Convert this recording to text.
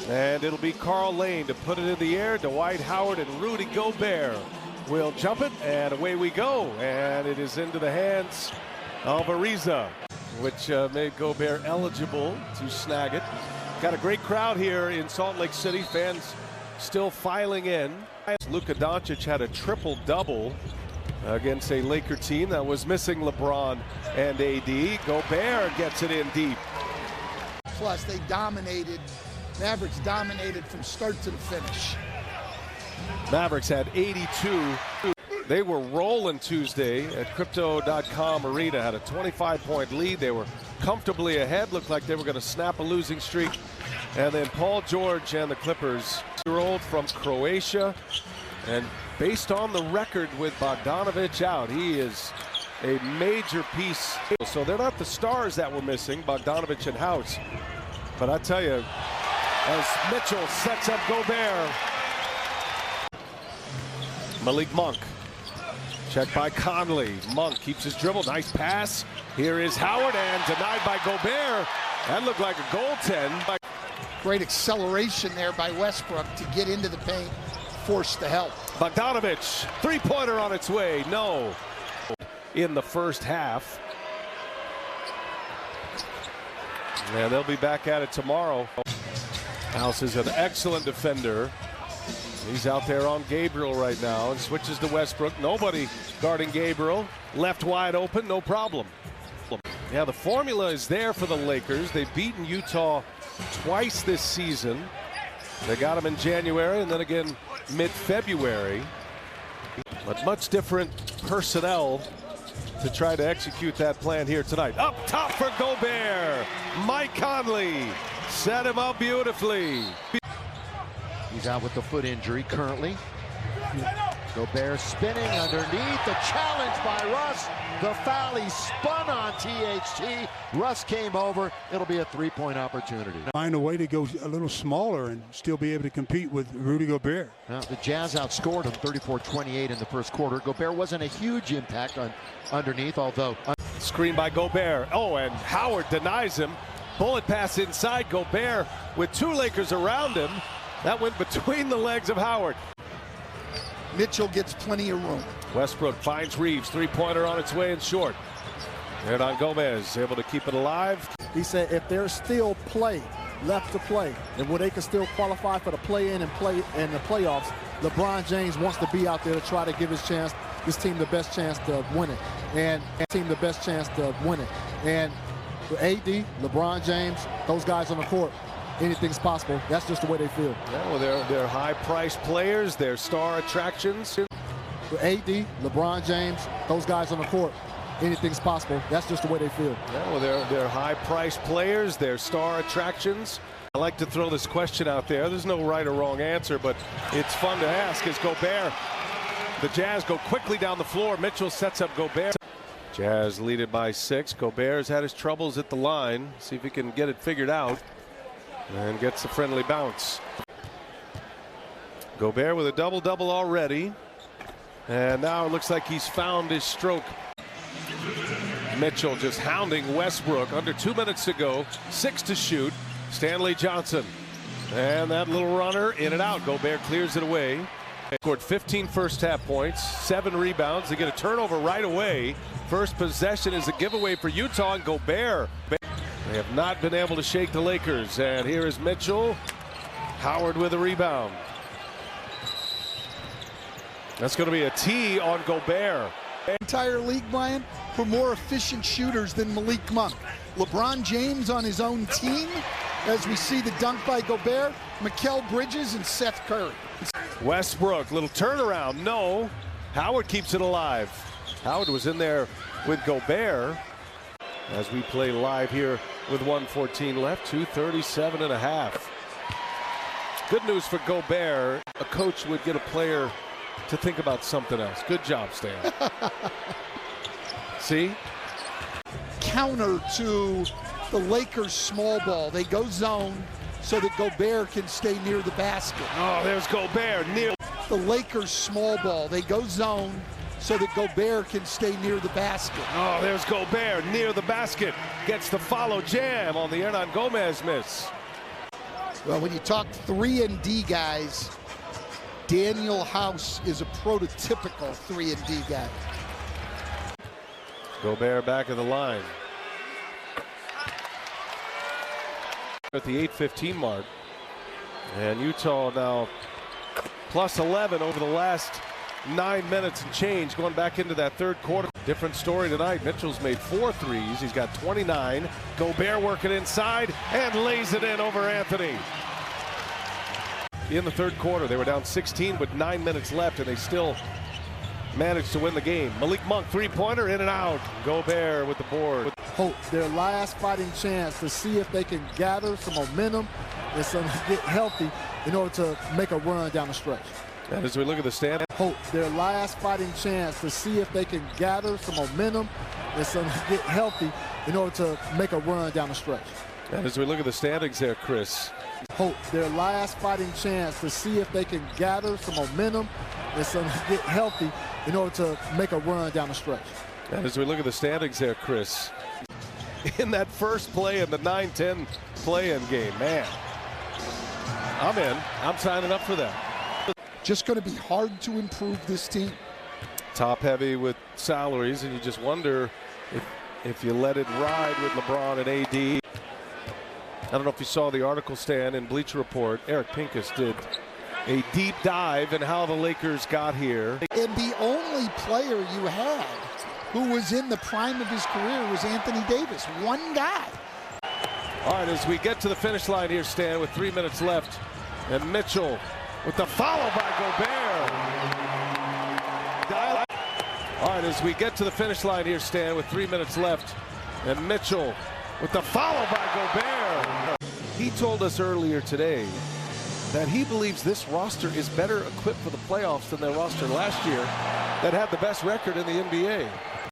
And it'll be Carl Lane to put it in the air. Dwight Howard and Rudy Gobert will jump it, and away we go. And it is into the hands of Ariza, which made Gobert eligible to snag it. Got a great crowd here in Salt Lake City. Fans still filing in. Luka Doncic had a triple-double against a Laker team that was missing LeBron and AD. Gobert gets it in deep. Plus, they dominated. Mavericks dominated from start to the finish. Mavericks had 82. They were rolling Tuesday at Crypto.com Arena. Had a 25-point lead. They were comfortably ahead. Looked like they were going to snap a losing streak. And then Paul George and the Clippers rolled from Croatia. And based on the record with Bogdanovic out, he is a major piece. So they're not the stars that were missing, Bogdanovic and House. But I tell you, as Mitchell sets up Gobert. Malik Monk. Checked by Conley. Monk keeps his dribble. Nice pass. Here is Howard, and denied by Gobert. That looked like a goaltend. Great acceleration there by Westbrook to get into the paint, force the help. Bogdanovic, three-pointer on its way. No. In the first half. And they'll be back at it tomorrow. House is an excellent defender. He's out there on Gabriel right now and switches to Westbrook. Nobody guarding Gabriel. Left wide open, no problem. Yeah, the formula is there for the Lakers. They've beaten Utah twice this season. They got them in January and then again mid-February. But much different personnel to try to execute that plan here tonight. Up top for Gobert. Mike Conley set him up beautifully. He's out with the foot injury currently. Gobert spinning underneath. The challenge by Russ. The foul, he spun on THT. Russ came over. It'll be a three-point opportunity. Find a way to go a little smaller and still be able to compete with Rudy Gobert. The Jazz outscored him 34-28 in the first quarter. Gobert wasn't a huge impact on underneath, although... Screen by Gobert. Oh, and Howard denies him. Bullet pass inside. Gobert with two Lakers around him. That went between the legs of Howard. Mitchell gets plenty of room. Westbrook finds Reeves. Three-pointer on its way and short. Hernan Gomez able to keep it alive. He said if there's still play left to play and where they can still qualify for the play-in and play in the playoffs, LeBron James wants to be out there to try to give this team the best chance to win it. And AD, LeBron James, those guys on the court, anything's possible. That's just the way they feel. Yeah, well, they're high-priced players. They're star attractions. AD, LeBron James, those guys on the court, anything's possible. That's just the way they feel. Yeah, well, they're high-priced players. They're star attractions. I like to throw this question out there. There's no right or wrong answer, but it's fun to ask. Is Gobert? The Jazz go quickly down the floor. Mitchell sets up Gobert. Jazz lead it by 6. Gobert's had his troubles at the line. See if he can get it figured out. And gets the friendly bounce. Gobert with a double-double already. And now it looks like he's found his stroke. Mitchell just hounding Westbrook. Under 2 minutes to go. 6 to shoot. Stanley Johnson. And that little runner in and out. Gobert clears it away. They scored 15 first half points. 7 rebounds. They get a turnover right away. First possession is a giveaway for Utah, and Gobert. They have not been able to shake the Lakers. And here is Mitchell. Howard with a rebound. That's going to be a tee on Gobert. Entire league, Brian, for more efficient shooters than Malik Monk. LeBron James on his own team, as we see the dunk by Gobert, Mikal Bridges and Seth Curry. Westbrook, little turnaround. No. Howard keeps it alive. Howard was in there with Gobert. As we play live here with 1:14 left, 2:37 and a half. Good news for Gobert. A coach would get a player to think about something else. Good job, Stan. See? Counter to the Lakers' small ball. They go zone so that Gobert can stay near the basket. Oh, there's Gobert near the Lakers' small ball. They go zone so that Gobert can stay near the basket. Oh, there's Gobert near the basket. Gets the follow jam on the Hernan Gomez miss. Well, when you talk 3-and-D guys, Daniel House is a prototypical 3-and-D guy. Gobert back of the line. At the 8:15 mark. And Utah now plus 11 over the last 9 minutes and change going back into that third quarter. Different story tonight. Mitchell's made 4 threes. He's got 29. Gobert working inside and lays it in over Anthony. In the third quarter, they were down 16 with 9 minutes left, and they still managed to win the game. Malik Monk, three-pointer, in and out. Gobert with the board. Hope their last fighting chance to see if they can gather some momentum and get healthy in order to make a run down the stretch. And as we look at the stand, Hope their last fighting chance to see if they can gather some momentum and get healthy in order to make a run down the stretch. and as we look at the standings there, Chris. Hope their last fighting chance to see if they can gather some momentum and get healthy in order to make a run down the stretch. And as we look at the standings there, Chris. In that first play in the 9-10 play-in game, man. I'm in. I'm signing up for that. Just going to be hard to improve this team. Top heavy with salaries, and you just wonder if you let it ride with LeBron and AD. I don't know if you saw the article, Stan, in Bleacher Report. Eric Pincus did a deep dive in how the Lakers got here. And the only player you had who was in the prime of his career was Anthony Davis. One guy. All right, as we get to the finish line here, Stan, with 3 minutes left, and Mitchell with the follow by Gobert. All right, as we get to the finish line here, Stan, with 3 minutes left, and Mitchell with the follow by Gobert. He told us earlier today that he believes this roster is better equipped for the playoffs than their roster last year that had the best record in the NBA.